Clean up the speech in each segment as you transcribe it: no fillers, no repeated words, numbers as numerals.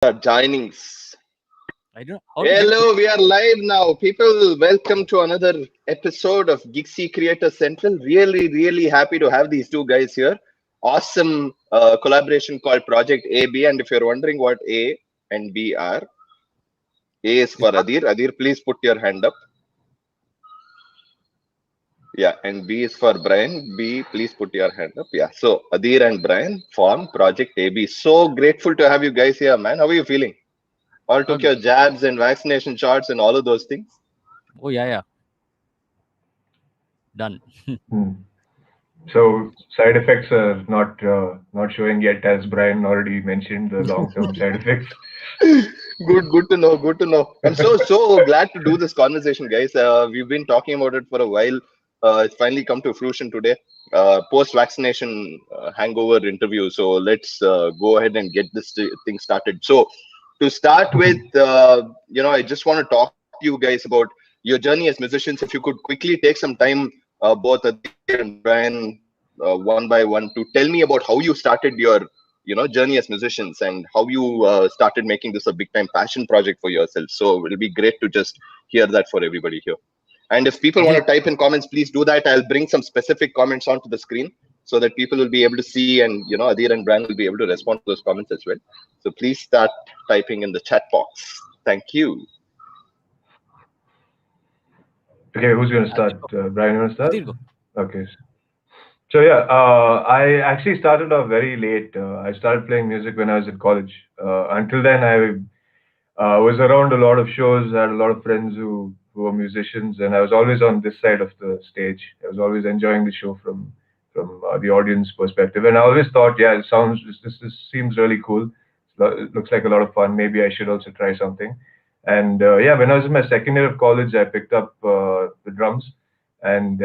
Joining. I don't know how to get. Hello, we are live now. People, welcome to another episode of Gigsy Creator Central. Really happy to have these two guys here. Awesome collaboration called Project AB. And if you're wondering what A and B are, A is for Adir. Adir, please put your hand up. Yeah, and B is for Brian. B, please put your hand up. Yeah, so Adir and Brian form Project AB. So grateful to have you guys here, man. How are you feeling? All took your jabs and vaccination shots and all of those things. Oh yeah. Done. Hmm. So side effects are not showing yet, as Brian already mentioned, the long-term side effects. Good to know. Good to know. I'm so glad to do this conversation, guys. We've been talking about it for a while. It's finally come to fruition today. Post-vaccination hangover interview. So let's go ahead and get this thing started. So to start with, I just want to talk to you guys about your journey as musicians. If you could quickly take some time, both Adir and Brian, one by one, to tell me about how you started your journey as musicians and how you started making this a big time passion project for yourself. So it'll be great to just hear that for everybody here. And if people want to type in comments, please do that. I'll bring some specific comments onto the screen so that people will be able to see, and Adir and Brian will be able to respond to those comments as well. So please start typing in the chat box. Thank you. Okay, who's going to start? Brian, you want to start? Adir, go. Okay. So yeah, I actually started off very late. I started playing music when I was in college. Until then, I was around a lot of shows. I had a lot of friends who were musicians, and I was always on this side of the stage. I was always enjoying the show from the audience perspective, and I always thought, yeah, this seems really cool. It looks like a lot of fun. Maybe I should also try something. And yeah, when I was in my second year of college, I picked up the drums, and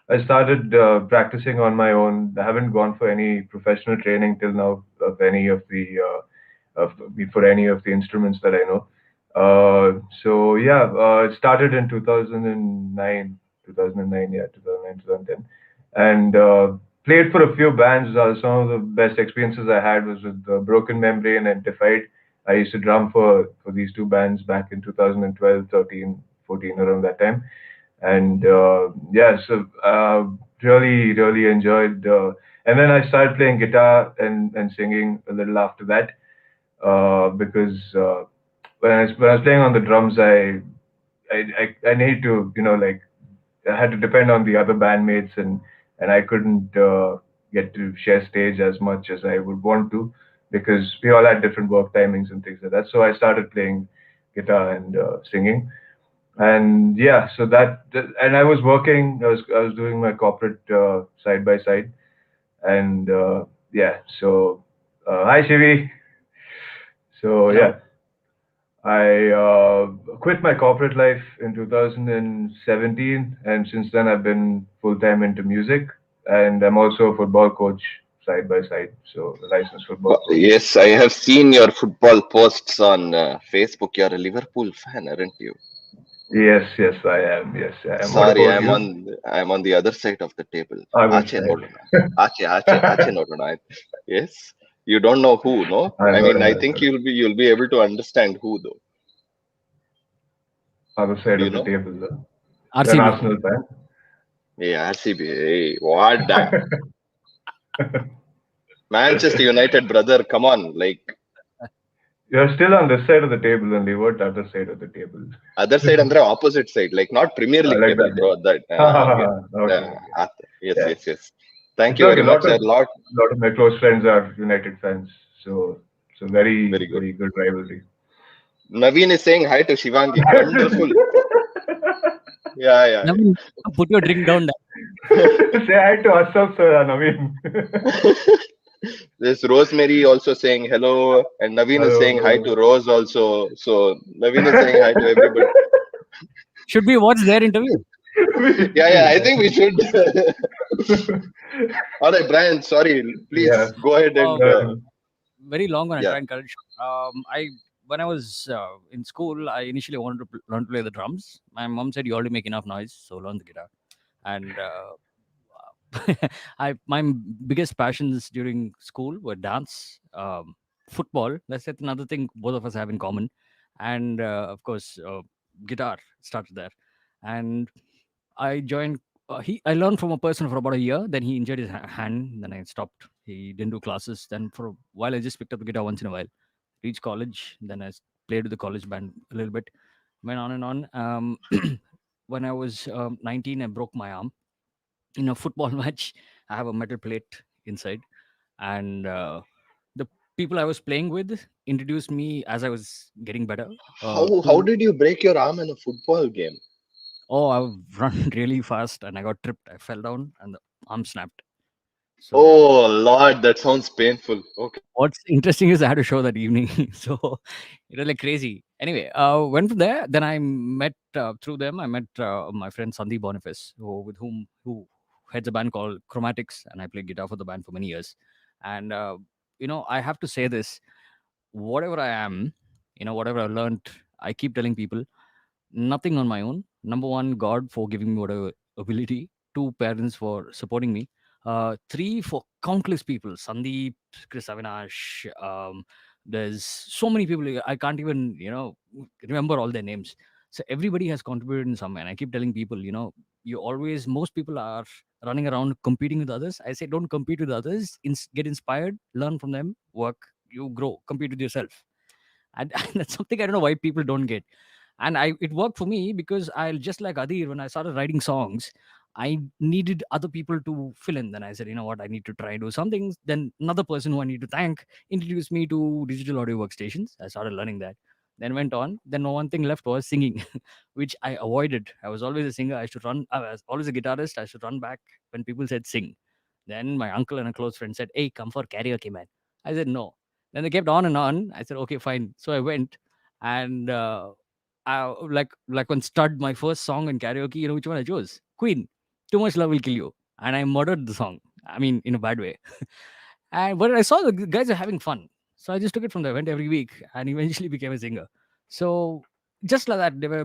I started practicing on my own. I haven't gone for any professional training till now of any of the for any of the instruments that I know. So yeah, it started in 2009, 2009, yeah, 2009, 2010, and played for a few bands. Some of the best experiences I had was with Broken Membrane and Defied. I used to drum for these two bands back in 2012, 13, 14, around that time. And yeah, so really enjoyed. And then I started playing guitar and singing a little after that, because when I was playing on the drums, I need to, like, I had to depend on the other bandmates, and I couldn't get to share stage as much as I would want to, because we all had different work timings and things like that. So I started playing guitar and singing. And yeah, so and I was working. I was doing my corporate side by side, and yeah. So hi Shivi. So Hello. yeah, I quit my corporate life in 2017, and since then I've been full time into music, and I'm also a football coach side by side. So a licensed football coach. Yes, I have seen your football posts on Facebook. You're a Liverpool fan, aren't you? Yes, I am. Yes, I am. What Sorry, about I'm you? on the other side of the table. Other Ache side. noduna. Ache noduna. Yes. You don't know who, no? I I know, mean, I I know, think you'll be able to understand who though. other side Do you of the know? table, though. You're an RCB. Arsenal fan. Yeah, RCB. Hey, what the Manchester United, brother? Come on, like You're still on this side of the table only. What other side of the table? other side and the opposite side, like not Premier I League like table, that. bro. That yeah, Okay, okay. yes, Yeah. yes. Thank It's you okay. very much. A lot, Lot of my close friends are United fans, so very good. very good rivalry. Naveen is saying hi to Shivangi. Wonderful. Yeah. Naveen, put your drink down there. Say hi to us also, Naveen. There's Rosemary also saying hello, and Naveen is saying hi Hello. to Rose also. So Naveen is saying hi to everybody. Should we watch their interview? Yeah, I think we should. All right, Brian. Sorry, Yeah. please go ahead and Very long one. I yeah. try and cut it short. I When I was in school, I initially wanted to learn to play the drums. My mom said you already make enough noise, so learn the guitar. And my biggest passions during school were dance, football. That's another thing both of us have in common. And of course, guitar started there. And I joined. I learned from a person for about a year. Then he injured his hand. Then I stopped. He didn't do classes. Then for a while, I just picked up the guitar once in a while. Reached college. Then I played with the college band a little bit. Went on and on. When I was 19, I broke my arm in a football match. I have a metal plate inside, and the people I was playing with introduced me as I was getting better. How To did you break your arm in a football game? Oh, I run really fast and I got tripped. I fell down and the arm snapped. So Oh Lord, that sounds painful. Okay. what's interesting is I had a show that evening, so it was like crazy. Anyway, went from there. Then I met through them. I met my friend Sandeep Boniface, who heads a band called Chromatics, and I played guitar for the band for many years. And I have to say this: whatever I am, whatever I learned, I keep telling people nothing on my own. Number one, God for giving me whatever ability. Two, parents for supporting me. Three, for countless people. Sandeep, Chris Avinash. There's so many people I can't even remember all their names. So everybody has contributed in some way. And I keep telling people, most people are running around competing with others. I say don't compete with others. Get inspired, learn from them, work, you grow, compete with yourself. And that's something I don't know why people don't get. And it worked for me because I, just like Adir, when I started writing songs, I needed other people to fill in. Then I said, you know what, I need to try and do something. Then another person who I need to thank introduced me to digital audio workstations. I started learning that. Then went on. Then one thing left was singing, which I avoided. I was always a singer. I was always a guitarist. I should run back when people said sing. Then my uncle and a close friend said, hey, come for karaoke, man. I said no. Then they kept on and on. I said, okay, fine. So I went, and like when Stud, my first song in karaoke, which one I chose? Queen. Too Much Love Will Kill You. And I murdered the song. I mean, in a bad way. And but I saw the guys are having fun. So I just took it from there, went every week, and eventually became a singer. So just like that, there were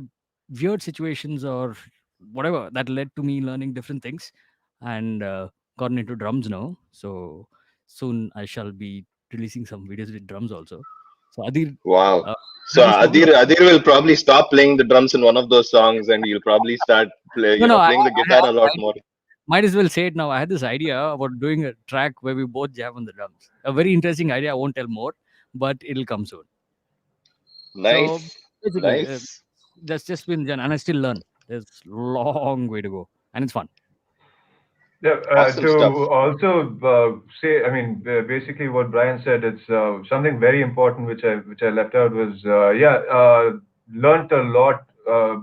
weird situations or whatever that led to me learning different things, and gotten into drums now. So soon I shall be releasing some videos with drums also. So Adir, Wow. uh, So we've just spoken about. Adir will probably stop playing the drums in one of those songs, and he'll probably start No, no, playing the I guitar a lot more. might as well say it now. I had this idea about doing a track where we both jam on the drums. A very interesting idea. I won't tell more, but it'll come soon. So Nice, basically, nice. that's just been done, and I still learn. There's long way to go, and it's fun. Yeah, Awesome to stuff. also say, I mean, basically what Brian said, it's something very important which I left out was, learned a lot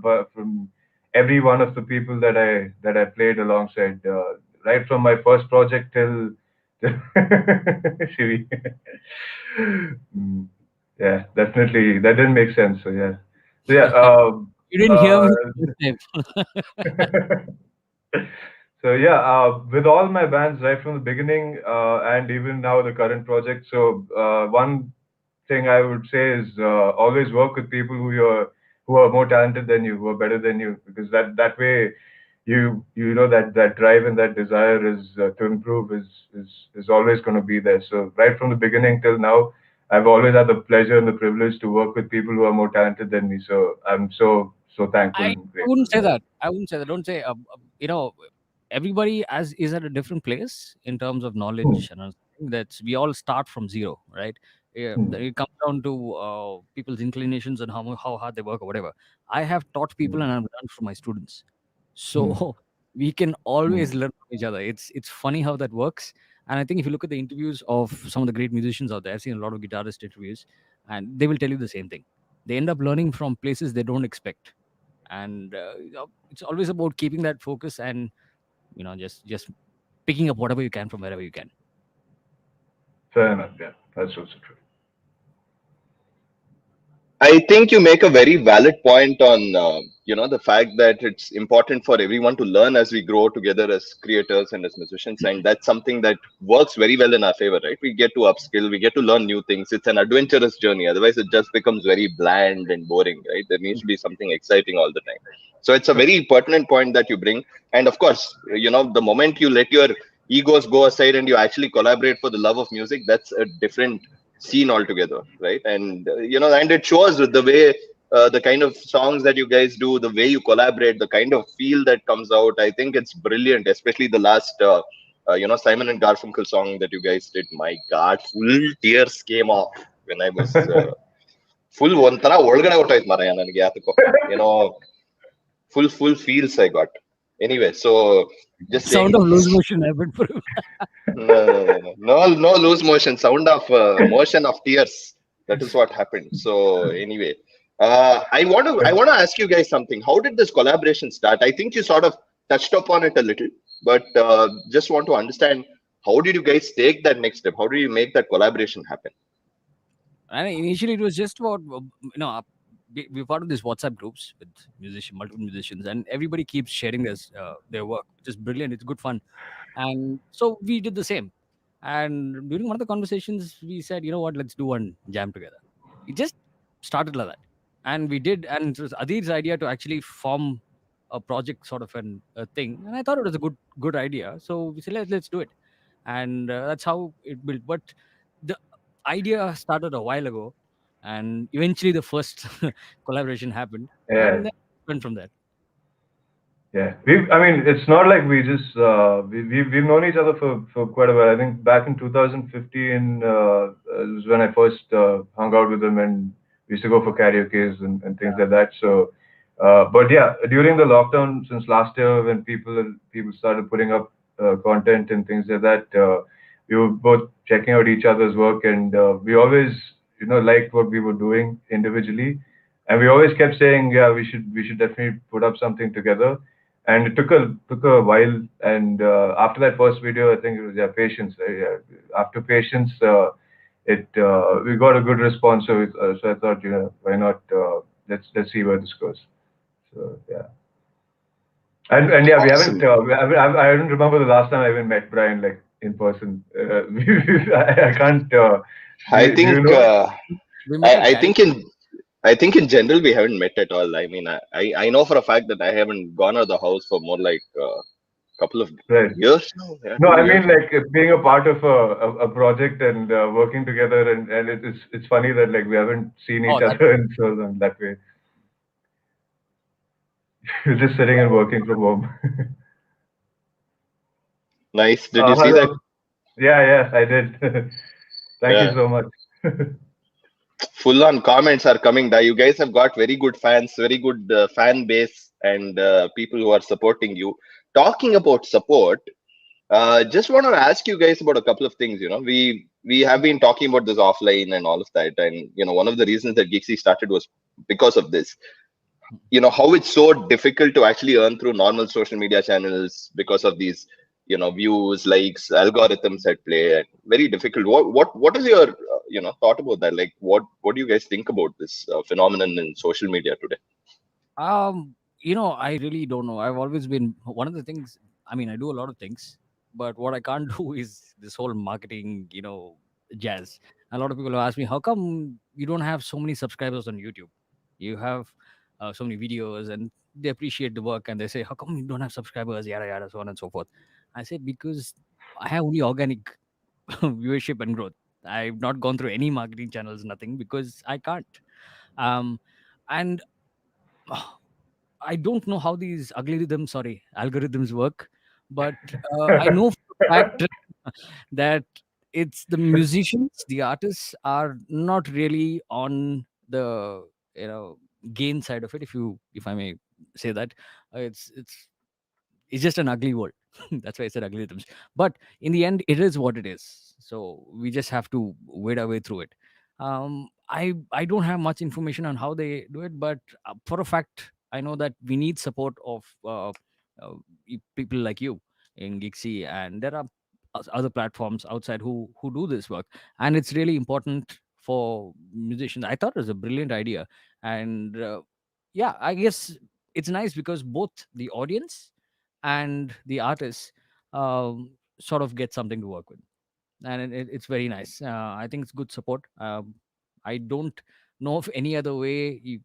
but from every one of the people that I played alongside, right from my first project till Shivi. Mm, yeah, definitely that didn't make sense. So yeah, so yeah. You didn't hear me the first uh, So yeah, with all my bands right from the beginning, and even now the current project. So one thing I would say is always work with people who are more talented than you, who are better than you, because that way you know that drive and that desire is to improve is always going to be there. So right from the beginning till now, I've always had the pleasure and the privilege to work with people who are more talented than me. So I'm so thankful and I grateful wouldn't for say that. that. I wouldn't say that. Don't say. Everybody as is at a different place in terms of Hmm, knowledge, and I think that we all start from zero, right? Yeah, hmm, it comes down to people's inclinations and how hard they work or whatever. I have taught people, and I've learned from my students, hmm, so we can always hmm. learn from each other. It's funny how that works, and I think if you look at the interviews of some of the great musicians out there, I've seen a lot of guitarist interviews, and they will tell you the same thing. They end up learning from places they don't expect, and it's always about keeping that focus and just picking up whatever you can from wherever you can. Fair enough. Yeah, that's also true. I think you make a very valid point on the fact that it's important for everyone to learn as we grow together as creators and as musicians, and that's something that works very well in our favor, right? We get to upskill, we get to learn new things. It's an adventurous journey. Otherwise, it just becomes very bland and boring, right? There needs to be something exciting all the time. So it's a True. very pertinent point that you bring, and of course, the moment you let your egos go aside and you actually collaborate for the love of music, that's a different scene altogether, right? And and it shows with the way the kind of songs that you guys do, the way you collaborate, the kind of feel that comes out. I think it's brilliant, especially the last Simon and Garfunkel song that you guys did. My God, full tears came off when I was full ಒಂಥರ ಒಳಗಡೆ ಹೊಟ್ಟೋಯ್ತು ಮಾರಾಯ ನನಗೆ ಯಾತಕ್ಕೋ ಏನೋ full feels I got. Anyway, so just saying. Sound of lose motion happened for him. No lose motion. Sound of motion of tears. That is what happened. So anyway, I want to ask you guys something. How did this collaboration start? I think you sort of touched upon it a little, but just want to understand, how did you guys take that next step? How did you make that collaboration happen? And initially, it was just about we're part of these WhatsApp groups with multiple musicians, and everybody keeps sharing their work, which is brilliant. It's good fun, and so we did the same. And during one of the conversations, we said, you know what, let's do one jam together. It just started like that, and we did. And it was Adir's idea to actually form a project, sort of a thing, and I thought it was a good idea. So we said, let's do it, and that's how it built. But the idea started a while ago, and eventually the first collaboration happened, Yeah. and then went from there. Yeah, I mean, it's not like we just we've known each other for quite a while. I think back in 2015 was when I first hung out with him, and we used to go for karaoke's and things like that. So, but yeah, during the lockdown since last year, when people started putting up content and things like that, we were both checking out each other's work, and we always liked what we were doing individually, and we always kept saying, yeah, we should definitely put up something together. And it took a while, and after that first video, I think it was, yeah, patience. Yeah. After patience, it we got a good response. So I thought, why not, let's see where this goes. So yeah, and yeah, we haven't. Awesome. I don't remember the last time I even met Brian, like, in person. I can't. I Do you think know? We met at I karaoke. think in general we haven't met at all. I mean, I know for a fact that I haven't gone out of the house for more like a couple of Right. years now. Yeah, No, two I years. mean, like, being a part of a project and working together, and it's funny that, like, we haven't seen Oh, each other in so long that way. We're just sitting and working from home. Nice. Did you see that? Hello. Yeah, I did. Thank you Yeah. so much. Full on comments are coming. You guys have got very good fans, very good fan base, and people who are supporting you. Talking about support, just want to ask you guys about a couple of things. We have been talking about this offline and all of that, and one of the reasons that Gigsy started was because of this. How it's so difficult to actually earn through normal social media channels because of these views, likes, algorithms at play, and very difficult. What is your thought about that? Like, what do you guys think about this phenomenon in social media today? I really don't know. I've always been one of the things. I mean, I do a lot of things, but what I can't do is this whole marketing, jazz. A lot of people have asked me, how come you don't have so many subscribers on YouTube? You have so many videos, and they appreciate the work, and they say, how come you don't have subscribers? Yada yada, so on and so forth. I said, because I have only organic viewership and growth. I've not gone through any marketing channels, nothing, because I can't. Um, and I don't know how these algorithms work, but I know for a fact that it's the musicians, the artists are not really on the gain side of it. If I may say that, it's just an ugly world. That's why I said algorithms. But in the end, it is what it is. So we just have to wade our way through it. I don't have much information on how they do it, but for a fact, I know that we need support of people like you in Gigsy, and there are other platforms outside who do this work, and it's really important for musicians. I thought it was a brilliant idea, and yeah, I guess it's nice because both the audience and the artists sort of get something to work with, and it's very nice. I think it's good support. I don't know of any other way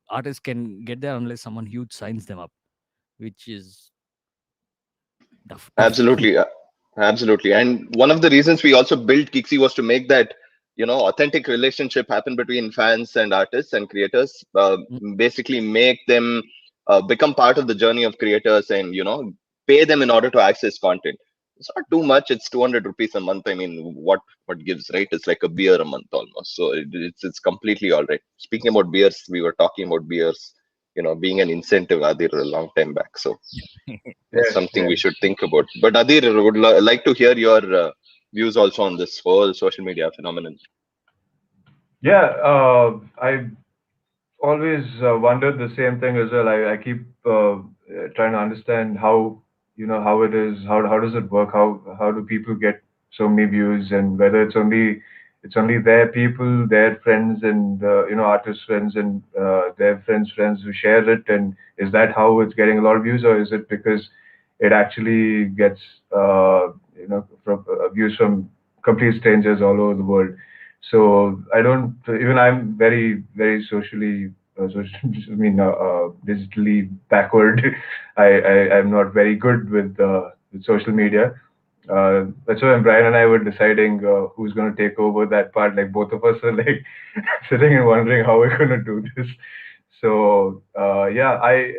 artists can get there unless someone huge signs them up, which is tough. Absolutely, absolutely. And one of the reasons we also built Kixi was to make that, authentic relationship happen between fans and artists and creators. Mm. Basically, make them become part of the journey of creators, and pay them in order to access content. It's not too much. It's 200 rupees a month. I mean, what gives, right? It's like a beer a month almost. So it's completely all right. Speaking about beers, we were talking about beers, being an incentive, Adir, a long time back. So it's Yes, something we yes. should think about. But Adir, would like to hear your views also on this whole social media phenomenon. Yeah, I always wondered the same thing as well. I keep trying to understand how how it is, how does it work, how do people get so many views, and whether it's only their people, their friends, and artist friends, and their friends who share it, and is that how it's getting a lot of views, or is it because it actually gets from views from complete strangers all over the world? So I don't even I'm very very socially I mean digitally backward. I'm not very good with social media. That's why Brian and I were deciding who's going to take over that part. Like both of us are like sitting and wondering how we're going to do this. So yeah, I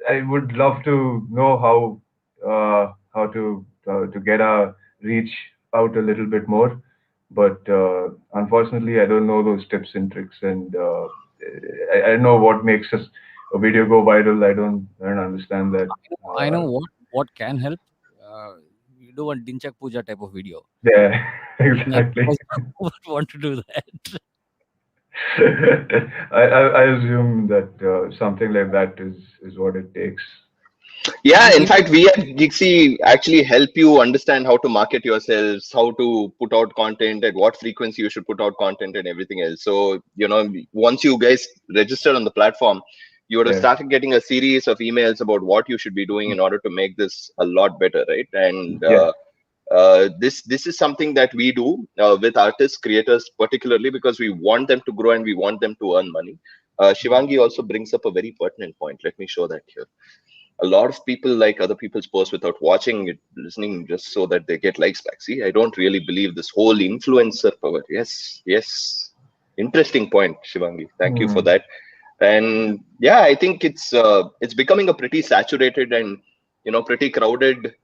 I would love to know how to get our reach out a little bit more, but unfortunately, I don't know those tips and tricks, and I know what makes a video go viral. I don't understand that. I know Uh, what can help. Uh, you do a Dinchak Puja type of video. yeah, Like, exactly. would want to do that. I assume that something like that is what it takes. Yeah, in Even fact, we at Gigsy actually help you understand how to market yourselves, how to put out content, at what frequency you should put out content, and everything else. So, once you guys register on the platform, you would have Yeah, started getting a series of emails about what you should be doing in order to make this a lot better, right? And yeah. this is something that we do with artists, creators, particularly because we want them to grow and we want them to earn money. Shivangi also brings up a very pertinent point. Let me show that here. A lot of people like other people's posts without watching it, listening, just so that they get likes back. See, I don't really believe this whole influencer power. Yes, yes. Interesting point, Shivangi. Thank you for Hmm. that. And yeah, I think it's becoming a pretty saturated and pretty crowded,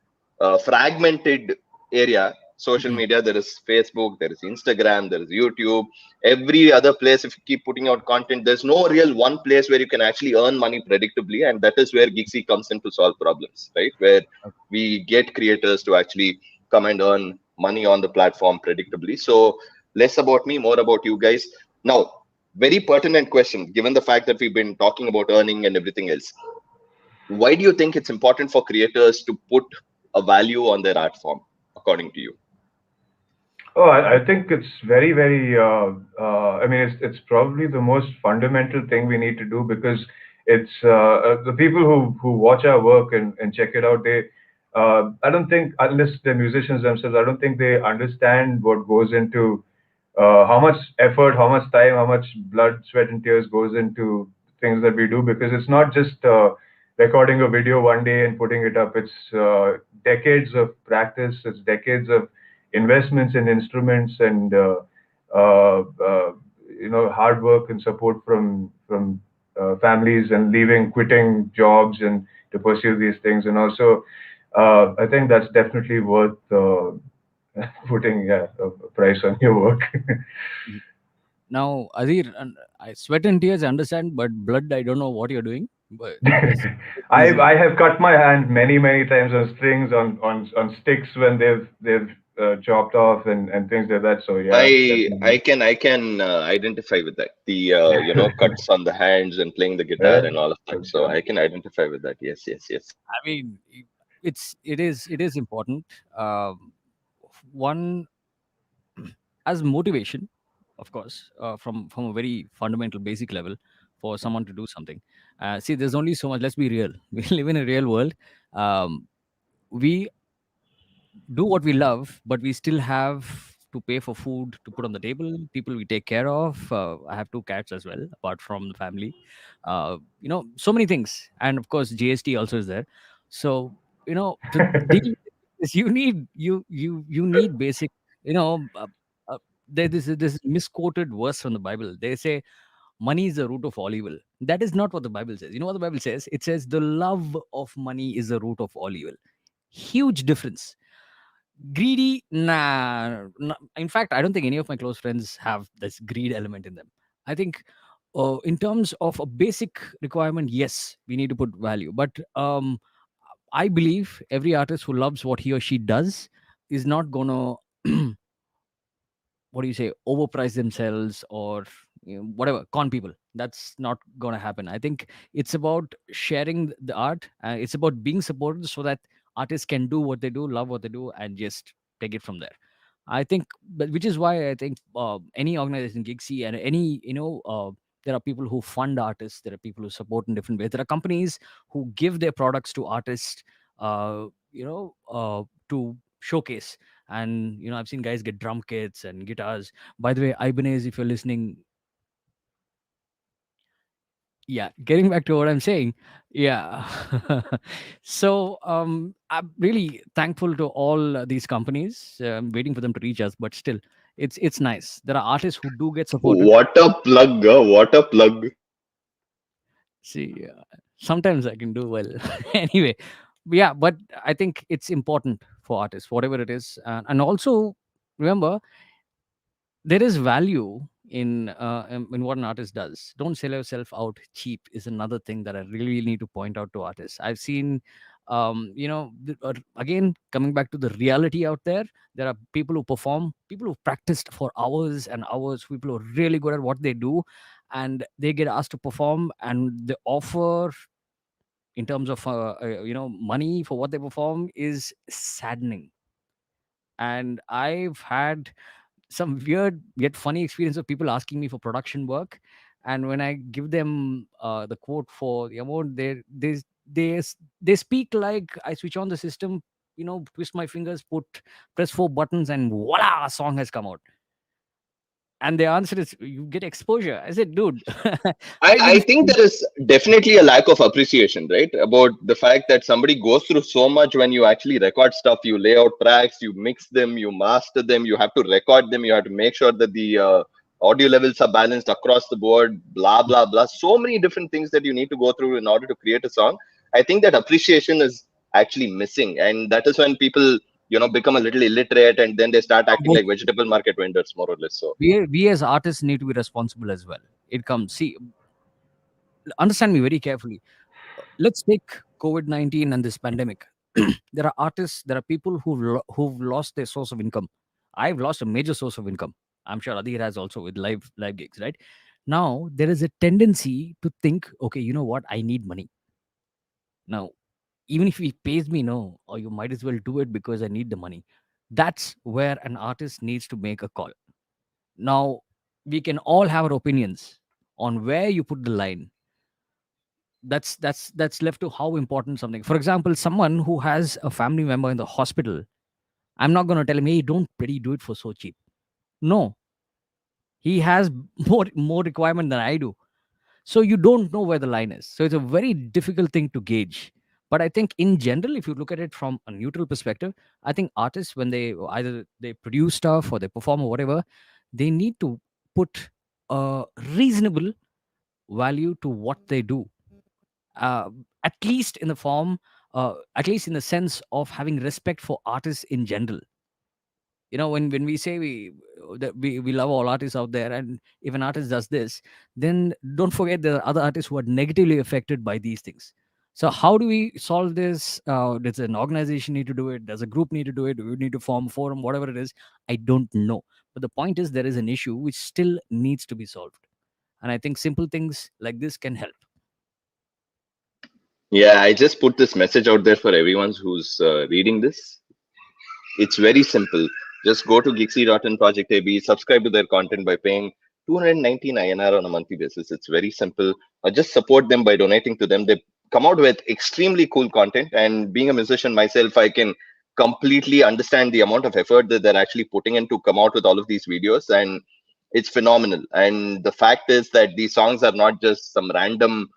fragmented area. Social mm, media, there is Facebook, there is Instagram, there is YouTube, every other place. If you keep putting out content, there's no real one place where you can actually earn money predictably, and that is where Geeksy comes in to solve problems, right? Where we get creators to actually come and earn money on the platform predictably. So less about me, more about you guys. Now, very pertinent question, given the fact that we've been talking about earning and everything else. Why do you think it's important for creators to put a value on their art form, according to you? Oh, I think it's very, very. I mean, it's probably the most fundamental thing we need to do, because it's the people who watch our work and check it out. I don't think, unless they're musicians themselves, I don't think they understand what goes into how much effort, how much time, how much blood, sweat, and tears goes into things that we do. Because it's not just recording a video one day and putting it up. It's decades of practice. It's decades of investments in instruments, and uh, uh, hard work and support from families, and quitting jobs and to pursue these things. And also, I think that's definitely worth putting, yeah, a price on your work. mm. Now, Azir, I sweat and tears, I understand, but blood, I don't know what you're doing. But this is easy. I have cut my hand many times on strings, on sticks when they've chopped off, and things like that. So yeah, I definitely. I can I can identify with that. The cuts on the hands and playing the guitar Yeah, and all of that. for So sure. I can identify with that. Yes, yes, yes. I mean, it is important. One as motivation, of course, from a very fundamental, basic level for someone to do something. See, there's only so much. Let's be real. We live in a real world. Um, we do what we love, but we still have to pay for food to put on the table, people we take care of. I have two cats as well, apart from the family. So many things, and of course, GST also is there. So to deal with this, you need basic, you know, uh, This misquoted verse from the Bible. They say money is the root of all evil. That is not what the Bible says. You know what the Bible says? It says the love of money is the root of all evil. Huge difference. Greedy, nah. In fact, I don't think any of my close friends have this greed element in them. I think, in terms of a basic requirement, yes, we need to put value. But I believe every artist who loves what he or she does is not gonna what do you say, overprice themselves, or whatever, con people. That's not going to happen. I think it's about sharing the art. It's about being supported so that artists can do what they do, love what they do, and just take it from there. I think, but which is why I think, any organization, Gigsy, and any, there are people who fund artists. There are people who support in different ways. There are companies who give their products to artists, to showcase. And I've seen guys get drum kits and guitars. By the way, Ibanez, if you're listening, yeah, getting back to what I'm saying, yeah. So I'm really thankful to all these companies. I'm waiting for them to reach us, but still, it's nice. There are artists who do get supported. What a plug! What a plug! See, sometimes I can do well. Anyway, yeah, but I think it's important for artists, whatever it is, and also remember, there is value in what an artist does. Don't sell yourself out cheap is another thing that I really need to point out to artists. I've seen, again, coming back to the reality out there, there are people who perform, people who practiced for hours and hours, people who are really good at what they do, and they get asked to perform, and the offer in terms of money for what they perform is saddening. And I've had some weird yet funny experience of people asking me for production work, and when I give them the quote for the amount, they speak like I switch on the system, twist my fingers, press 4 buttons, and voila, a song has come out. And the answer is, you get exposure. I said, dude, I, I've I been think there is definitely a lack of appreciation, right? About the fact that somebody goes through so much when you actually record stuff, you lay out tracks, you mix them, you master them, you have to record them, you have to make sure that the audio levels are balanced across the board, blah, blah, blah. So many different things that you need to go through in order to create a song. I think that appreciation is actually missing. And that is when people, become a little illiterate and then they start acting like vegetable market vendors, more or less. So, we as artists need to be responsible as well. It comes, see, understand me very carefully. Let's take COVID-19 and this pandemic. There are artists, there are people who've lost their source of income. I've lost a major source of income. I'm sure Adhir has also, with live gigs, right? Now there is a tendency to think, okay, you know what? I need money. Now, even if he pays me, no, or you might as well do it because I need the money. That's where an artist needs to make a call. Now, we can all have our opinions on where you put the line. That's left to how important something. For example, someone who has a family member in the hospital, I'm not going to tell him, hey, don't pretty do it for so cheap. No, he has more requirement than I do. So you don't know where the line is. So it's a very difficult thing to gauge. But I think in general, if you look at it from a neutral perspective, I think artists, when they either they produce stuff or they perform or whatever, they need to put a reasonable value to what they do, uh, at least in the form, at least in the sense of having respect for artists in general. When we say we love all artists out there, and if an artist does this, then don't forget there are other artists who are negatively affected by these things. So how do we solve this? Does an organization need to do it? Does a group need to do it? Do we need to form a forum, whatever it is? I don't know. But the point is, there is an issue which still needs to be solved, and I think simple things like this can help. yeah, I just put this message out there for everyone who's reading this. It's very simple. Just go to Gigsy.in ProjectAB, subscribe to their content by paying 219 INR on a monthly basis. It's very simple. Just support them by donating to them. They come out with extremely cool content. And being a musician myself, I can completely understand the amount of effort that they're actually putting in to come out with all of these videos. And it's phenomenal. And the fact is that these songs are not just some random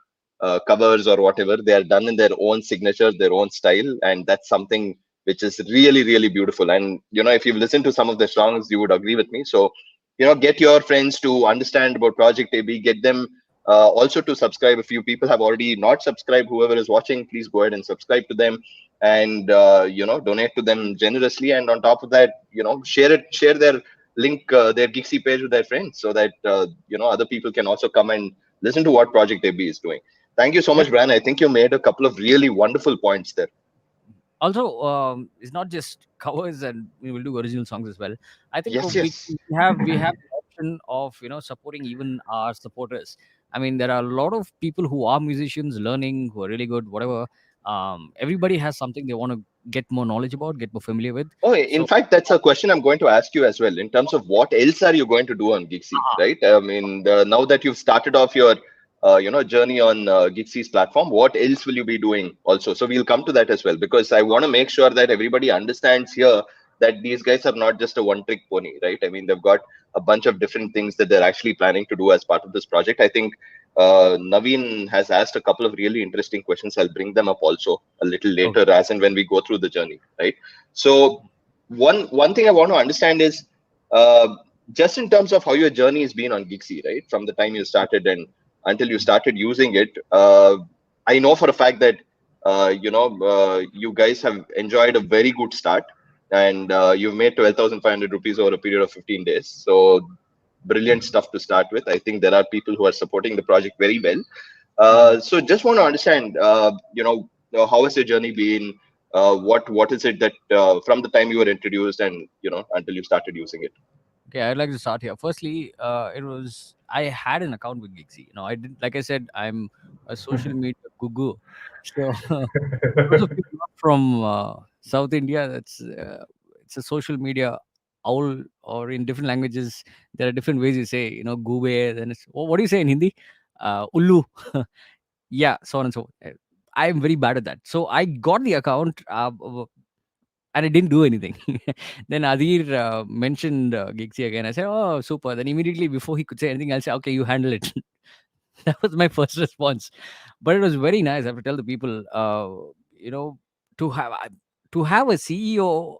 covers or whatever. They are done in their own signature, their own style. And that's something which is really, really beautiful. And if you've listened to some of the songs, you would agree with me. So get your friends to understand about Project AB, get them also to subscribe. A few people have already not subscribed. Whoever is watching, please go ahead and subscribe to them, and donate to them generously. And on top of that, share their link, their Gigsy page with their friends, so that other people can also come and listen to what Project AB is doing. Thank you so Yeah. much, Brian. I think you made a couple of really wonderful points there. Also, it's not just covers, and we will do original songs as well. I think Yes, we yes. we have the option of supporting even our supporters. I mean, there are a lot of people who are musicians, learning, who are really good, whatever. Everybody has something they want to get more knowledge about, get more familiar with. Oh, in So, fact, that's a question I'm going to ask you as well. In terms of what else are you going to do on Gigsy, ah, right? I mean, now that you've started off your, journey on Gigsy's platform, what else will you be doing also? So we'll come to that as well, because I want to make sure that everybody understands here that these guys are not just a one-trick pony, right? I mean, they've got a bunch of different things that they're actually planning to do as part of this project. I think Naveen has asked a couple of really interesting questions. I'll bring them up also a little okay, later, as and when we go through the journey, right? So one thing I want to understand is, uh, just in terms of how your journey has been on Gigsy, right? From the time you started and until you started using it, I know for a fact that you guys have enjoyed a very good start, and you've made 12,500 rupees over a period of 15 days. So brilliant stuff to start with. I think there are people who are supporting the project very well. Mhm. So just want to understand, how has your journey been? What is it that from the time you were introduced and until you started using it? Okay, I'd like to start here. Firstly, it was I had an account with Gigsy. I did, like I said, I'm a social media guru. So those of you not from South India, it's a social media owl, or in different languages there are different ways you say, gube. Then it's, what do you say in Hindi? Ullu. Yeah, so on and so forth. I am very bad at that. So I got the account. And I didn't do anything. Then Adir mentioned Gigsy again. I said, "Oh, super!" Then immediately before he could say anything, I'll say, "Okay, you handle it." That was my first response. But it was very nice. I have to tell the people, you know, to have to have a CEO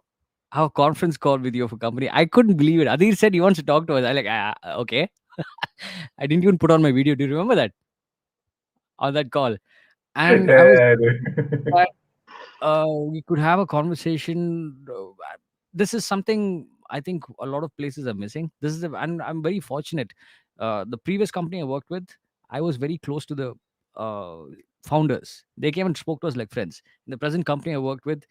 have a conference call with you of a company. I couldn't believe it. Adir said he wants to talk to us. I like, okay. I didn't even put on my video. Do you remember that on that call? And I was Yeah, yeah. we could have a conversation. This is something I think a lot of places are missing. And I'm very fortunate. The previous company I worked with, I was very close to the uh, founders. They came and spoke to us like friends. In the present company I worked with,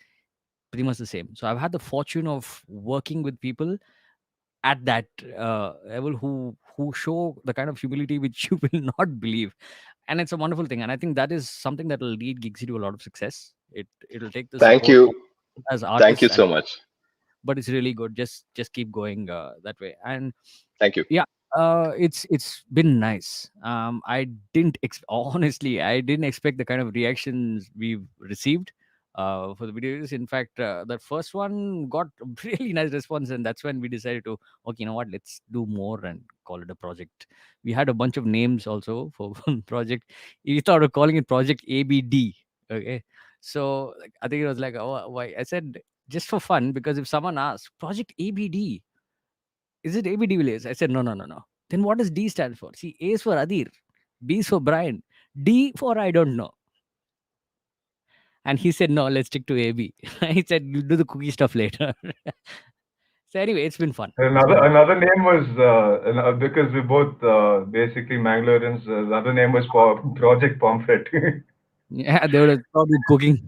pretty much the same. So I've had the fortune of working with people at that level who show the kind of humility which you will not believe, and it's a wonderful thing. And I think that is something that will lead Gigsy to a lot of success. It'll take the Thank support you, as thank you artists, and so much. but it's really good. Just keep going that way. And Thank you. yeah, it's been nice. I didn't honestly, I didn't expect the kind of reactions we've received for the videos. In fact, that first one got a really nice response, and that's when we decided to, okay, you know what, let's do more and call it a project. We had a bunch of names also for one project. We thought of calling it Project ABD. Okay, so like, I think it was like, oh, why? I said just for fun, because if someone asks Project ABD, is it ABD Villiers? I said, no, no, no, no. Then what does D stand for? See, A is for Adir, B is for Brian, D for I don't know. And he said, no, let's stick to AB. He said, you'll do the cookie stuff later. So anyway, it's been fun. It's Another been fun. another name was because we both basically Mangaloreans. Another name was Project Pomfret. Yeah, they would have started cooking.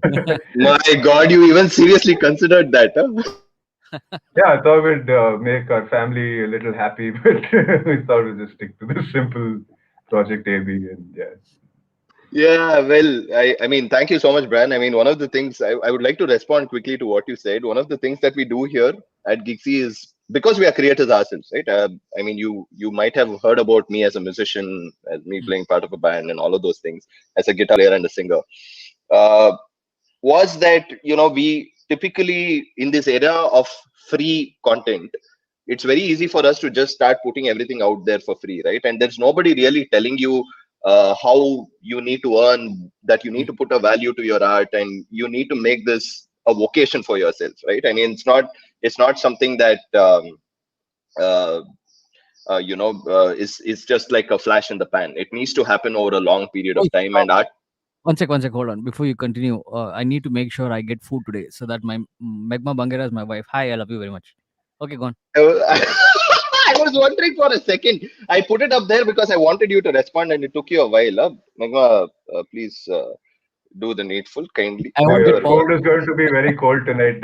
My God, you even seriously considered that, huh? Yeah, I thought we'd make our family a little happy, but we thought we'd just stick to the simple Project AB, and yeah. Yeah, well, I mean, thank you so much, Brian. I mean, one of the things I would like to respond quickly to what you said. One of the things that we do here at Gigsy is, because we are creators ourselves, right? I mean, you might have heard about me as a musician, as me Mm, playing part of a band and all of those things, as a guitar player and a singer. Uh, was that we typically, in this era of free content, it's very easy for us to just start putting everything out there for free, right? And there's nobody really telling you how you need to earn, that you need mm, to put a value to your art, and you need to make this a vocation for yourself, right? I mean, it's not something that uh, is just like a flash in the pan. It needs to happen over a long period Oh, of time, and art. one sec, hold on. Before you continue, I need to make sure I get food today so that my Megma Bangera is my wife. Hi, I love you very much. Okay, go on. I was wondering for a second. I put it up there because I wanted you to respond, and it took you a while. Megha, please do the needful kindly. I So won't get your power. food is going to be very cold tonight.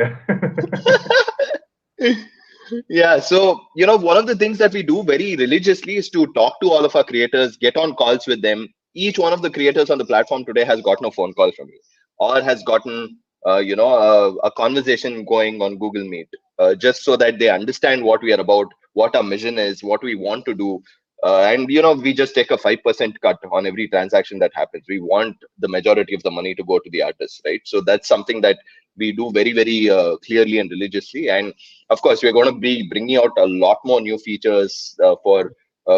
Yeah, so one of the things that we do very religiously is to talk to all of our creators, get on calls with them. Each one of the creators on the platform today has gotten a phone call from you, or has gotten a conversation going on Google Meet, just so that they understand what we are about, what our mission is, what we want to do. And we just take a 5% cut on every transaction that happens. We want the majority of the money to go to the artists, right? So that's something that we do very, very clearly and religiously. And of course, we're going to be bringing out a lot more new features for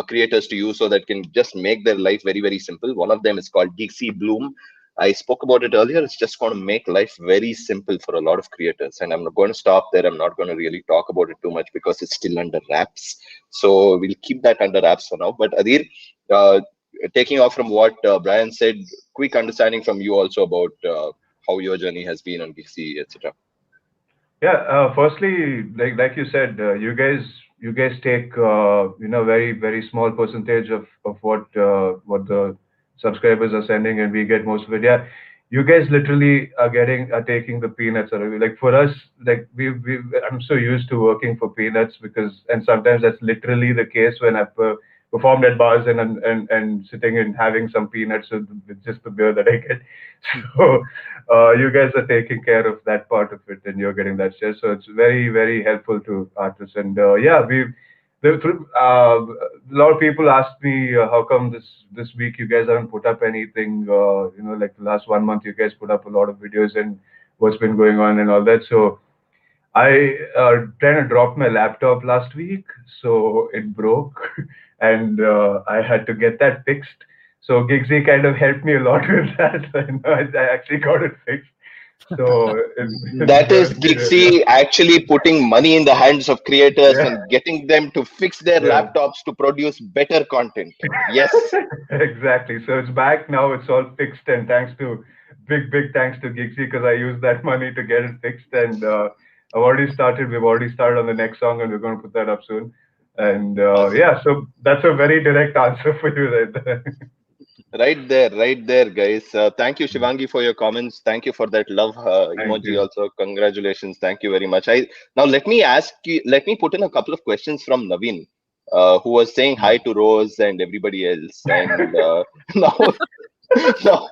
creators to use, so that can just make their life very, very simple. One of them is called Gigsy Bloom. I spoke about it earlier. It's just going to make life very simple for a lot of creators. And I'm not going to stop there. I'm not going to really talk about it too much because it's still under wraps. So we'll keep that under wraps for now. But Adir, uh, taking off from what Brian said, quick understanding from you also about how your journey has been on Gigsy, etc. Yeah, firstly, like you said, you guys take very very small percentage of what the subscribers are sending, and we get most of it. Yeah, you guys literally are taking the peanuts out of it. Like for us, like we I'm so used to working for peanuts, because and sometimes that's literally the case when I've performed at bars and sitting and having some peanuts with just the beer that I get. So you guys are taking care of that part of it, and you're getting that share. So it's very, very helpful to artists. And yeah, a lot of people asked me how come this week you guys haven't put up anything. Like the last 1 month, you guys put up a lot of videos and what's been going on and all that. So I kind of dropped my laptop last week, so it broke, and I had to get that fixed. So Gigsy kind of helped me a lot with that. I actually got it fixed. So it's That is yeah, Gigsy actually putting money in the hands of creators yeah, and getting them to fix their yeah. laptops to produce better content. Yes. Exactly. So it's back now. It's all fixed, and thanks to big thanks to Gigsy, because I used that money to get it fixed, and I've already started. We've already started on the next song, and we're going to put that up soon. And Awesome. yeah, so that's a very direct answer for you right there. Right there, guys. Thank you, Shivangi, for your comments. Thank you for that love Thank emoji. you. Also, congratulations. Thank you very much. I now let me ask you. Let me put in a couple of questions from Naveen, who was saying hi to Rose and everybody else. And now, now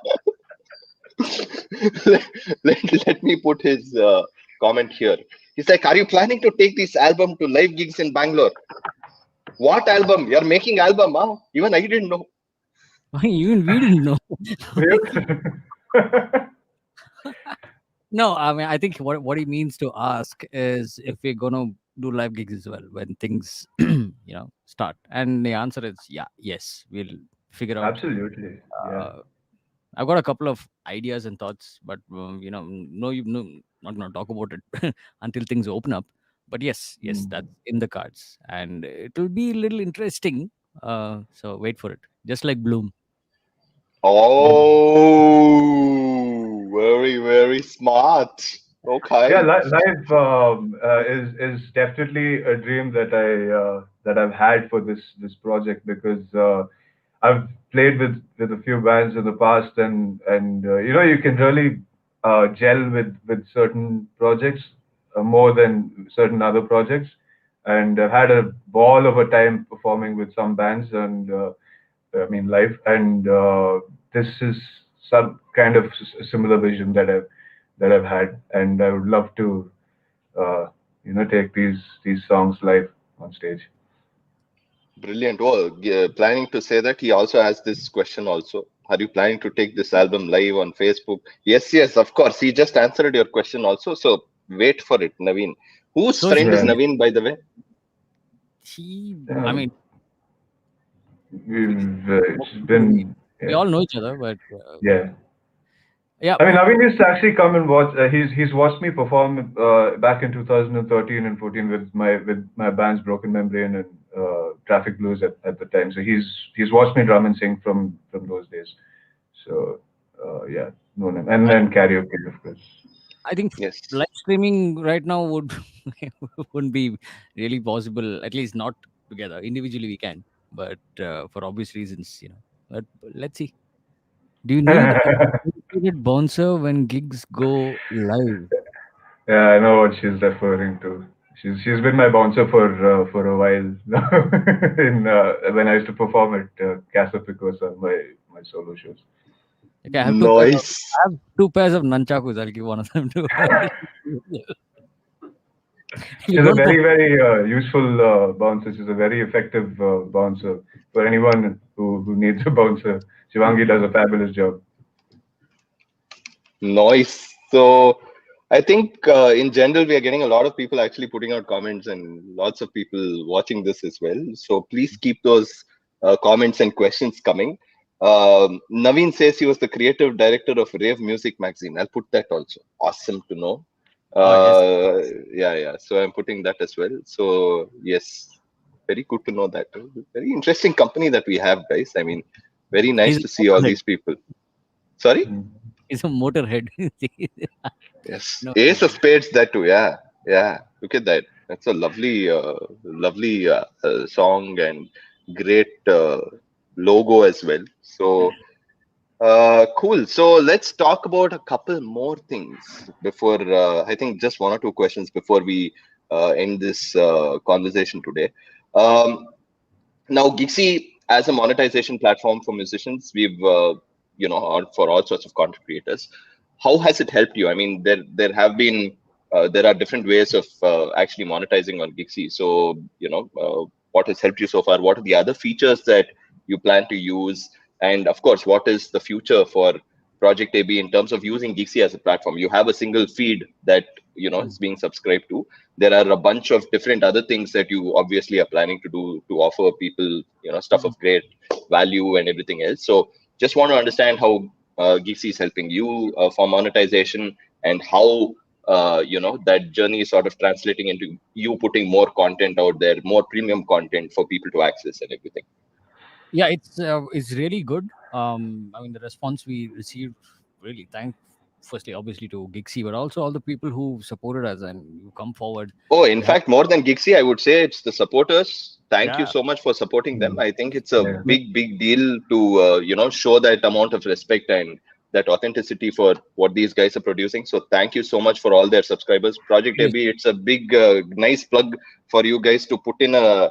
let, let me put his comment here. He's like, "Are you planning to take this album to live gigs in Bangalore? What album? You're making album, huh? Even I didn't know." Even we didn't know. Yep. No, I mean, I think what he means to ask is if we're gonna do live gigs as well when things, start. And the answer is yeah, yes, we'll figure out. Absolutely. Yeah. Uh, I've got a couple of ideas and thoughts, but no, not gonna talk about it until things open up. But yes, that's Mm. in the cards, and it will be a little interesting. So wait for it, just like Bloom. Mm. Oh, very, very smart. Yeah, Okay. live is definitely a dream that I've had for this project, because I've played with a few bands in the past, and you can really gel with certain projects more than certain other projects, and I've had a ball of a time performing with some bands, and I mean live, and this is some kind of similar vision that I've had, and I would love to take these songs live on stage. Brilliant. Oh, planning to say that he also has this question also. Are you planning to take this album live on Facebook? Yes, yes, of course. He just answered your question also. So wait for it, Naveen. Whose So friend is Yeah, Naveen, by the way? I yeah. mean, we, It's been we yeah, all know each other, but yeah. yeah, I mean, Naveen used to actually come and watch. He's watched me perform back in 2013 and 14 with my bands Broken Membrane and Traffic Blues at the time. So he's watched me drum and sing from those days. So yeah, known him, and then karaoke, of course. I think Yes. live streaming right now would wouldn't be really possible. At least not together. Individually, we can, but for obvious reasons, But let's see. Do you need a dedicated bouncer when gigs go live? Yeah, I know what she's referring to. She's been my bouncer for a while now. In when I used to perform at Casa Picos on my solo shows. Okay, Noise. I have two pairs of nunchakus. I'll give one of them to her. If you She's a don't very perform, very useful bouncer. She's a very effective bouncer for anyone who needs a bouncer. Shivangi does a fabulous job. Noise. So I think in general we are getting a lot of people actually putting out comments and lots of people watching this as well. So please keep those comments and questions coming. Naveen says he was the creative director of Rave Music magazine. I'll put that also. Awesome to know. oh yes, Yeah. So I'm putting that as well. So yes, very good to know that. Very interesting company that we have, guys. I mean, very nice he's a to see all motorhead. these people. Sorry. Mm. He's a motorhead. Yes, no, Ace of Spades. That too. Yeah. Look at that. That's a lovely song and great logo as well. So cool. So let's talk about a couple more things before. I think just one or two questions before we end this conversation today. Um, Now, Gigsy, as a monetization platform for musicians, we've or for all sorts of content creators, how has it helped you? I mean, there are different ways of actually monetizing on Gigsy. So, what has helped you so far? What are the other features that you plan to use? And of course, what is the future for Project AB in terms of using Gigsy as a platform? You have a single feed that is being subscribed to. There are a bunch of different other things that you obviously are planning to do to offer people stuff of great value and everything else. So just want to understand how Geeksy is helping you for monetization, and how that journey is sort of translating into you putting more content out there, more premium content for people to access and everything. yeah, it's really good. I mean, the response we received, really thank firstly obviously to Gigsy, but also all the people who supported us and who come forward. Oh, in They have, fact, more than Gixie, I would say it's the supporters. Thank you yeah, so much for supporting them. Mm. I think it's a Yeah. big deal to show that amount of respect and that authenticity for what these guys are producing. So thank you so much for all their subscribers. Project yes. AB, it's a big, nice plug for you guys to put in a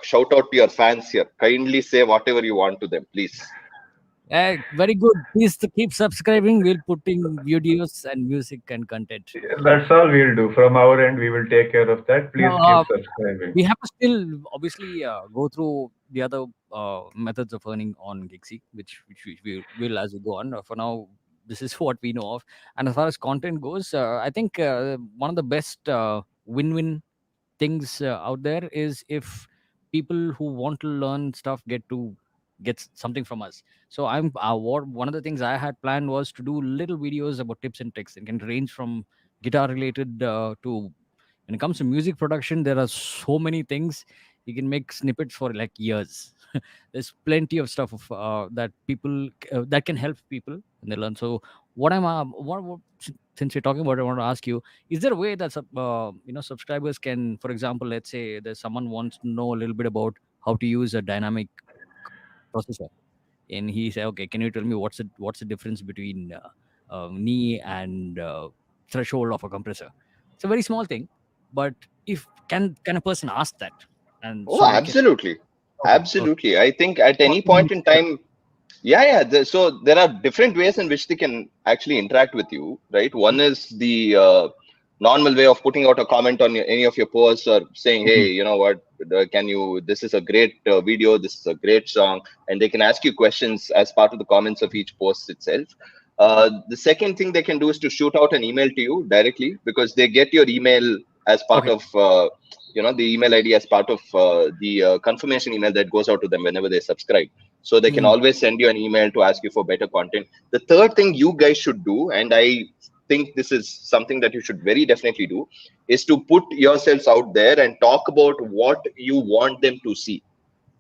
shout out to your fans here. Kindly say whatever you want to them, please. Very good. Please to keep subscribing. We'll putting videos and music and content. That's all we'll do. From our end, we will take care of that. Please Now, keep subscribing. we have to still obviously go through the other methods of earning on Gigsy, which we will as we go on. For now, this is what we know of. And as far as content goes, I think one of the best win-win things out there is if people who want to learn stuff get something from us. So one of the things I had planned was to do little videos about tips and tricks. It can range from guitar related to, when it comes to music production, there are so many things. You can make snippets for like years. There's plenty of stuff that people that can help people when they learn. So what I'm what since we're talking about it, I want to ask you, is there a way that subscribers can, for example, let's say there's someone wants to know a little bit about how to use a dynamic processor, and he said, okay, can you tell me what's the difference between knee and threshold of a compressor? It's a very small thing, but if can a person ask that, and Oh, so they can. absolutely. Okay, okay. Absolutely. I think at any point in time, yeah. So there are different ways in which they can actually interact with you, right? One is the normal way of putting out a comment on any of your posts or saying, hey, Mhm. you know what, this is a great video, this is a great song, and they can ask you questions as part of the comments of each post itself. The second thing they can do is to shoot out an email to you directly, because they get your email as part Okay. of the email ID as part of the confirmation email that goes out to them whenever they subscribe. So they can Mm. always send you an email to ask you for better content. The third thing you guys should do, and I think this is something that you should very definitely do, is to put yourselves out there and talk about what you want them to see,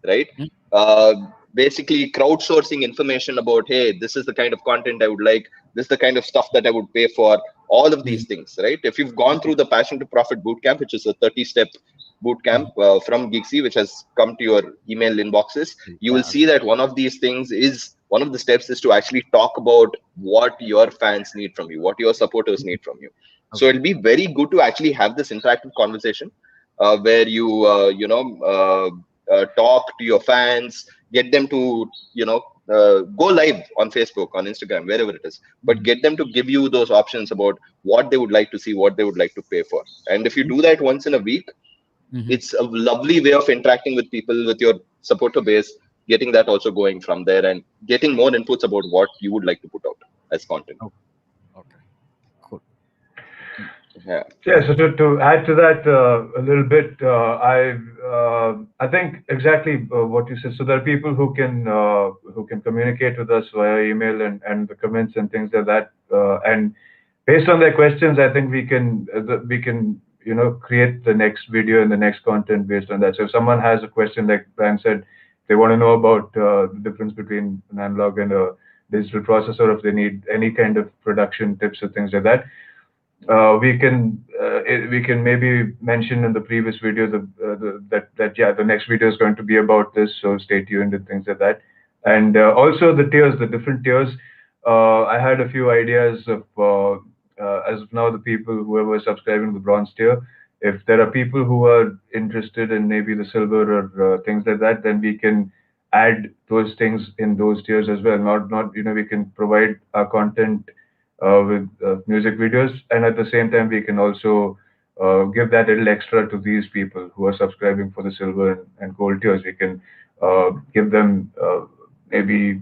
right? Mm. uh, Basically crowdsourcing information about, hey, this is the kind of content I would like, this is the kind of stuff that I would pay for, all of these Mm. things, right? If you've gone through the Passion to Profit bootcamp, which is a 30-step bootcamp from Gigsy, which has come to your email inboxes, you will Yeah. see that one of these things is, one of the steps is to actually talk about what your fans need from you, what your supporters need from you. So Okay. it'll be very good to actually have this interactive conversation, where you talk to your fans, get them to go live on Facebook, on Instagram, wherever it is, but get them to give you those options about what they would like to see, what they would like to pay for. And if you do that once in a week, Mm-hmm. it's a lovely way of interacting with people, with your supporter base, getting that also going from there, and getting more inputs about what you would like to put out as content. Okay. Okay. Cool. Yeah. Yeah, so to add to that a little bit, I think exactly what you said. So there are people who can communicate with us via email and the comments and things like that. And based on their questions, I think we can create the next video and the next content based on that. So if someone has a question, like Brian said, they want to know about the difference between an analog and a digital processor, if they need any kind of production tips or things like that, we can maybe mention in the previous video that yeah, the next video is going to be about this, so stay tuned and things like that. And also the tiers, the different tiers. I had a few ideas of as of now, the people whoever is subscribing to the bronze tier. If there are people who are interested in maybe the silver or things like that, then we can add those things in those tiers as well. Not we can provide our content with music videos, and at the same time we can also give that little extra to these people who are subscribing for the silver and gold tiers. We can give them maybe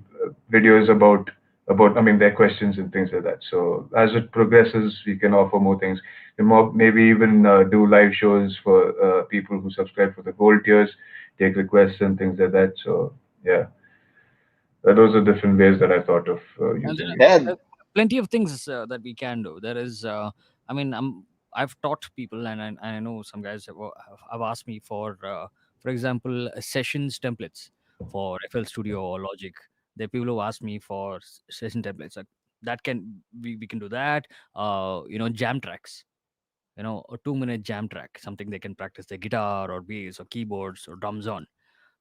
videos about I mean their questions and things like that. So as it progresses, we can offer more things, and more maybe even do live shows for people who subscribe for the gold tiers, take requests and things like that. So yeah, those are different ways that I thought of And using it. Yeah. there are plenty of things that we can do. There is, I mean, I've taught people, and I know some guys have asked me for example, sessions templates for FL Studio or Logic. There are people who ask me for session templates. Like that can we can do that. Jam tracks. A 2-minute jam track, something they can practice their guitar or bass or keyboards or drums on.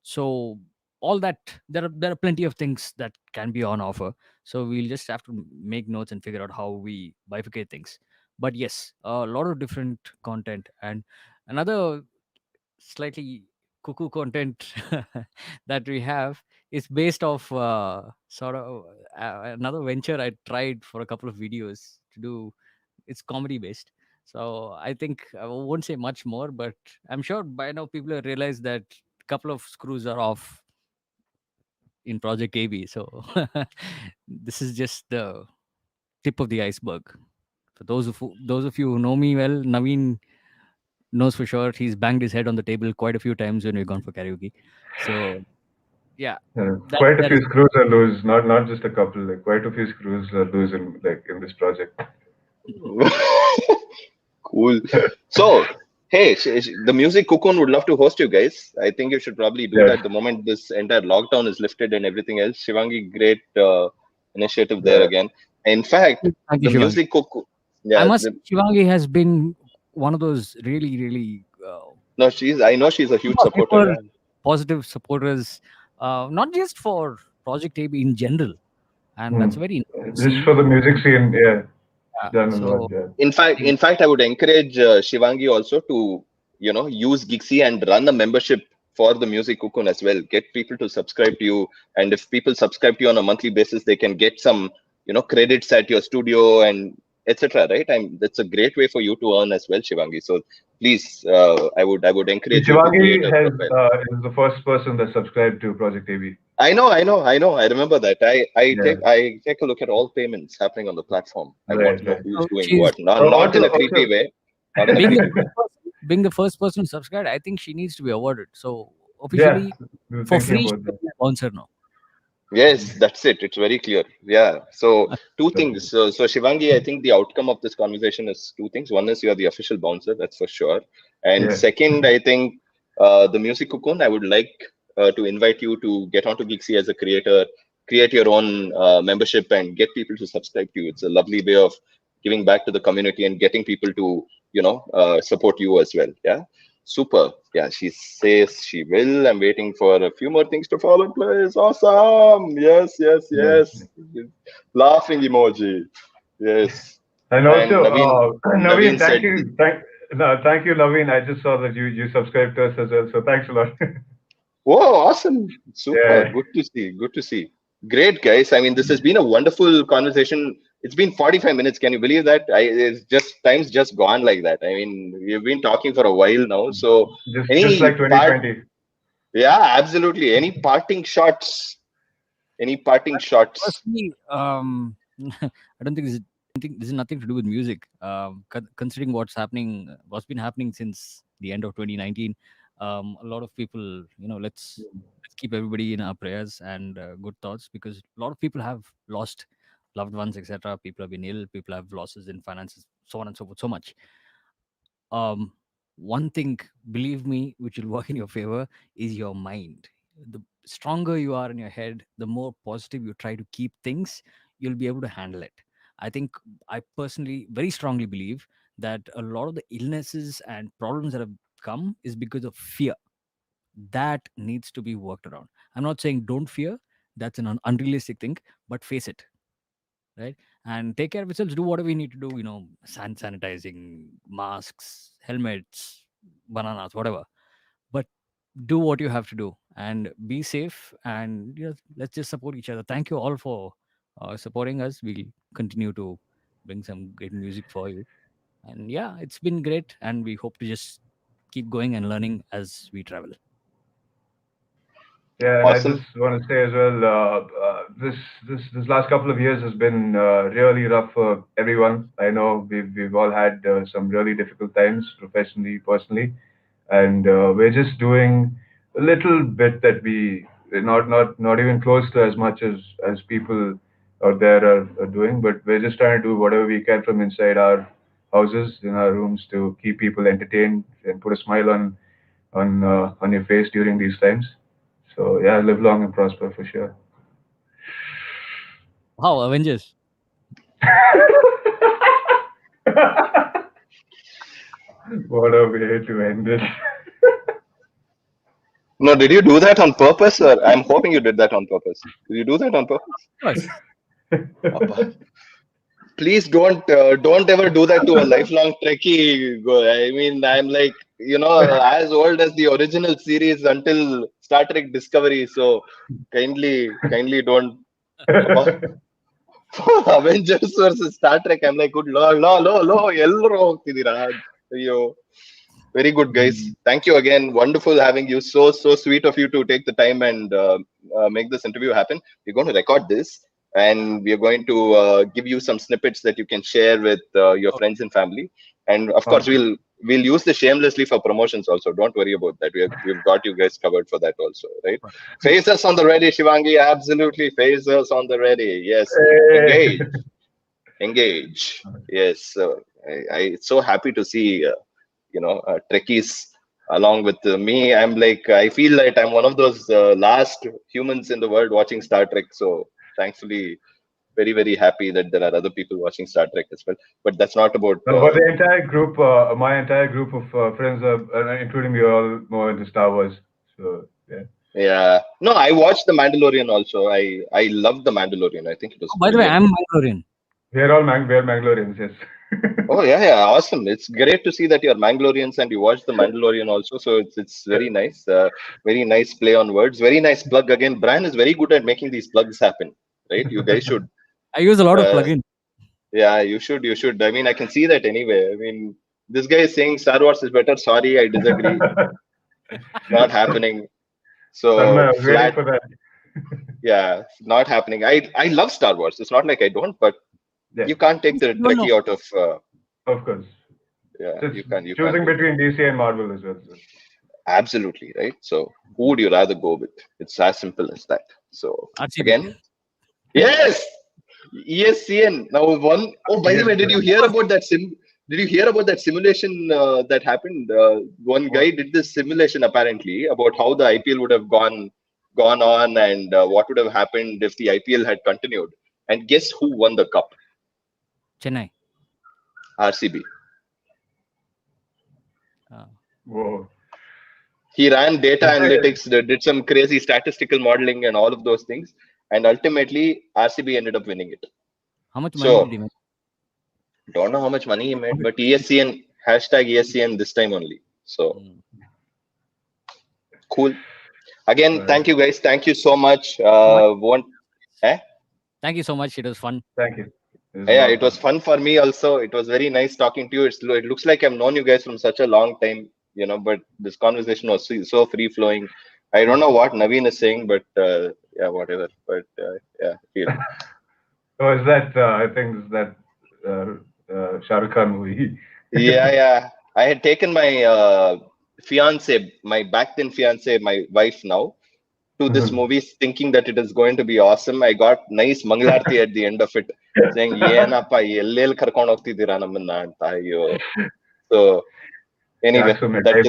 So all that, there are plenty of things that can be on offer. So we'll just have to make notes and figure out how we bifurcate things. But yes, a lot of different content. And another slightly cuckoo content that we have is based off sort of another venture I tried for a couple of videos to do. It's comedy based. So I think I won't say much more, but I'm sure by now people have realized that a couple of screws are off in Project AB. So this is just the tip of the iceberg. For those of you who know me well, Naveen knows for sure he's banged his head on the table quite a few times when we've gone for karaoke. So yeah, that Quite a that few is screws are loose, not just a couple. Like quite a few screws are loose in this project. Cool. So, hey, the Music Cocoon would love to host you guys. I think you should probably do Yeah, that the moment this entire lockdown is lifted and everything else. Shivangi, great initiative there yeah. again. In fact, thank you, the Shivangi. Music Cocoon, I yeah, must say, Shivangi has been one of those really, really no, I know she's a huge supporter. super Yeah. positive supporters, not just for Project AB in general. And Hmm. that's very interesting to Just see. for the music scene, yeah, Yeah. done a lot. So Yeah, In fact, I would encourage Shivangi also to, use Gigsy and run a membership for the Music Cocoon as well. Get people to subscribe to you, and if people subscribe to you on a monthly basis, they can get some, credits at your studio and etc. Right? And that's a great way for you to earn as well, Shivangi. So please, I would encourage you to create Shivangi a has profile. is the first person that subscribed to Project AB. I remember that. Yeah, I take a look at all payments happening on the platform. I want right, to know right. who's so doing she's what. Not Also, in a also, creepy way. Not in a being the creepy way. first person, being the first person to subscribe. I think she needs to be awarded. So yeah, officially, we were for thinking free, she about can that. be a bouncer now. Yes, that's it. It's very clear. Yeah. So two things. So Shivangi, I think the outcome of this conversation is two things. One is you are the official bouncer, that's for sure. And Yeah. second, I think the Music Cocoon, I would like to invite you to get onto Gigsy as a creator, create your own membership and get people to subscribe to you. It's a lovely way of giving back to the community and getting people to, support you as well. Yeah. Super. Yeah, she says she will. I'm waiting for a few more things to fall in place. Awesome. Yes, yes, Yeah. yes. Laughing emoji. Yes. And And also, Naveen Naveen, thank said, you. Thank you, Naveen. I just saw that you subscribed to us as well. So thanks a lot. whoa, awesome. Super. Yeah. Good to see. Good to see. Great, guys. I mean, this has been a wonderful conversation. It's been 45 minutes. Can you believe that? It's just time's just gone like that. I mean, we've been talking for a while now. So, Just like any part? 2020. Yeah, absolutely. Any parting shots? Any parting shots? Personally, I don't think this is nothing to do with music. Considering what's been happening since the end of 2019, a lot of people, let's keep everybody in our prayers and good thoughts, because a lot of people have lost loved ones, etc. People have been ill. People have losses in finances, so on and so forth. So much. um One thing, believe me, which will work in your favor, is your mind. The stronger you are in your head, the more positive you try to keep things, you'll be able to handle it. I think, I personally very strongly believe that a lot of the illnesses and problems that have come is because of fear. That needs to be worked around. I'm not saying don't fear, that's an unrealistic thing, but face it, right? And take care of yourselves. Do whatever you need to do. Sanitizing, masks, helmets, bananas, whatever. But do what you have to do and be safe. And let's just support each other. Thank you all for supporting us. We'll continue to bring some great music for you. And yeah, it's been great. And we hope to just keep going and learning as we travel. Yeah, and I just Awesome. want to say as well, this last couple of years has been really rough for everyone. I know we've all had some really difficult times professionally, personally, and we're just doing a little bit that not even close to as much as people out there are doing, but we're just trying to do whatever we can from inside our houses, in our rooms, to keep people entertained and put a smile on your face during these times. So yeah, live long and prosper for sure. Wow, Avengers. What a way to end it. No, did you do that on purpose? Or I'm hoping you did that on purpose. Did you do that on purpose? Of course. Papa. Please don't ever do that to a lifelong Trekkie. I mean, I'm like, as old as the original series until Star Trek Discovery. So kindly don't. Papa. Avengers versus Star Trek. I'm like, good lord, lo, ಎಲ್ಲರೂ ಹೋಗ್ತಿದ್ದೀರಾ? ಅಯ್ಯೋ. Very good, guys. Thank you again. Wonderful having you. So sweet of you to take the time and make this interview happen. We're going to record this, and we are going to give you some snippets that you can share with your Okay. friends and family. And of course, Awesome. we'll use this shamelessly for promotions also. Don't worry about that. We've got you guys covered for that also, right? Face us on the ready, Shivangi. Absolutely, face us on the ready. Yes, Hey. engage. Yes. It's so happy to see. Trekkies along with me. I feel like I'm one of those last humans in the world watching Star Trek. So thankfully, very very happy that there are other people watching Star Trek as well. But that's not about. But the entire group, my entire group of friends, including me, are all more into Star Wars. So yeah. Yeah, no, I watched the Mandalorian also. I loved the Mandalorian. I think it was Oh, by the way, brilliant. I'm Mandalorian. We're Mangaloreans, yes. Oh yeah, awesome! It's great to see that you're Mangaloreans and you watched the Mandalorian also. So it's very nice play on words. Very nice plug again. Brian is very good at making these plugs happen. Right? You guys should. I use a lot of Uh, plugins. Yeah, you should. You should. I mean, I can see that anyway. I mean, this guy is saying Star Wars is better. Sorry, I disagree. Not happening. Tanmay, So I was waiting flat. for that. Yeah, not happening. I love Star Wars. It's not like I don't, but Yeah, you can't take the You don't know. Trekkie out of. of course. Yeah, So it's you can't choosing do that. between DC and Marvel as well. So. Absolutely right. So who would you rather go with? It's as simple as that. So RCB. again, yes, ESCN. Now one. Oh, by the way, did you hear about that Did you hear about that simulation that happened? One guy did this simulation apparently about how the IPL would have gone on and what would have happened if the IPL had continued. And guess who won the cup? Chennai. RCB. Whoa. He ran data analytics, did some crazy statistical modeling and all of those things, and ultimately RCB ended up winning it. How much money did he make? Don't know how much money he made, but ESCN #ESCN this time only. So cool. Again, thank you guys. Thank you so much. Thank you so much. It was fun. Thank you. It was fun for me also. It was very nice talking to you. It looks like I've known you guys from such a long time, but this conversation was so free flowing. I don't know what Naveen is saying, but yeah, whatever. But yeah. Oh, is that? I think is that Shah Rukh Khan movie. Yeah. I had taken my fiance, my back then fiance, my wife now, to this movie thinking that it is going to be awesome. I got nice Mangalarti at the end of it saying, Yenappa, ellel karkondu hogtiddira nammanna anta ayyo. So anyway, that is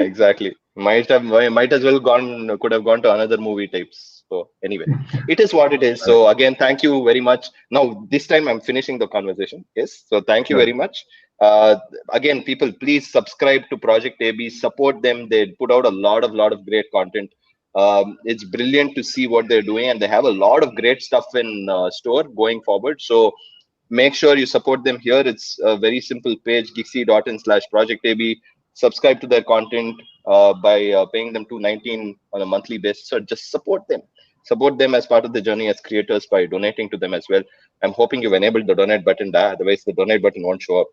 exactly. Might as well could have gone to another movie types. So anyway, it is what it is. So again, thank you very much. Now this time I'm finishing the conversation. Yes. So thank you very much. Again, people, please subscribe to ProjectAB. Support them. They put out a lot of great content. It's brilliant to see what they're doing, and they have a lot of great stuff in store going forward. So make sure you support them here. It's a very simple page, gigsy.in/ProjectAB. Subscribe to their content by paying them $2.19 on a monthly basis. So just support them as part of the journey as creators by donating to them as well. I'm hoping you've enabled the donate button, otherwise the donate button won't show up.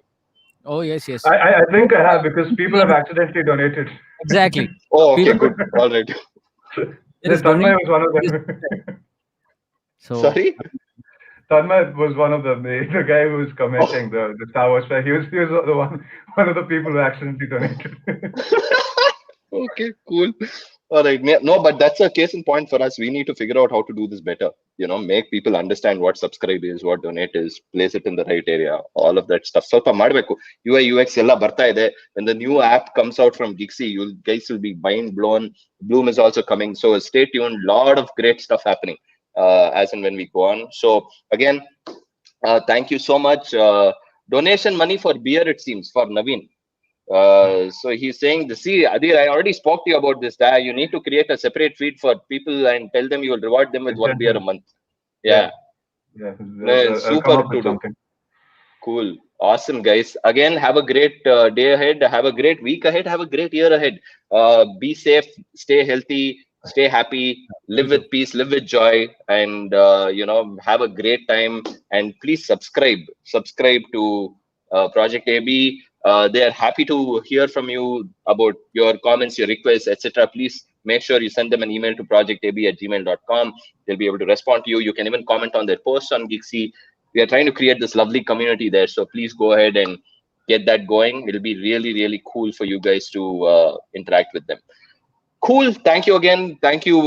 Oh yes. I think I have, because people have accidentally donated. Exactly. Oh, okay, good. All right. Tanmay was one of them. Sorry? Tanmay was one of them. The guy who was commenting the Star Wars fan. He was the one of the people who accidentally donated. Okay, cool. All right. No, but that's a case in point for us. We need to figure out how to do this better. Make people understand what subscribe is, what donate is, place it in the right area, all of that stuff. So, UI, UX, ella barta ide. When the new app comes out from Gigsy, you guys will be mind blown. Bloom is also coming. So stay tuned. Lot of great stuff happening as and when we go on. So again, thank you so much. Donation money for beer, it seems, for Naveen. So he's saying, see, Adil, I already spoke to you about this. You need to create a separate feed for people and tell them you will reward them with one beer a month. Yeah. Super to do. Cool. Awesome, guys. Again, have a great day ahead. Have a great week ahead. Have a great year ahead. Be safe. Stay healthy. Stay happy. Live with peace. Live with joy. And, have a great time. And please subscribe. Subscribe to ProjectAB. They are happy to hear from you about your comments, your requests, etc. Please make sure you send them an email to projectab@gmail.com. They'll be able to respond to you. You can even comment on their posts on Gigsy. We are trying to create this lovely community there. So please go ahead and get that going. It'll be really, really cool for you guys to interact with them. Cool. Thank you again. Thank you,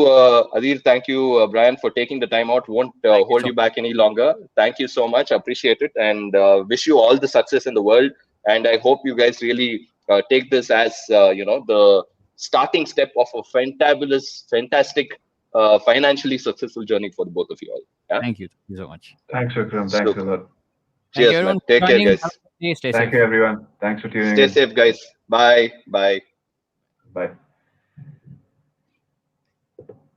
Adir. Thank you, Brian, for taking the time out. Won't hold you back any longer. Thank you so much. I appreciate it, and wish you all the success in the world. And I hope you guys really take this as the starting step of a fantastic, financially successful journey for the both of you all. Yeah? Thank you so much. Thanks, Vikram. Thanks a lot. Cheers, man. Take care, guys. Stay safe. Thank you, everyone. Thanks for tuning in. Stay safe, guys. Bye. Bye.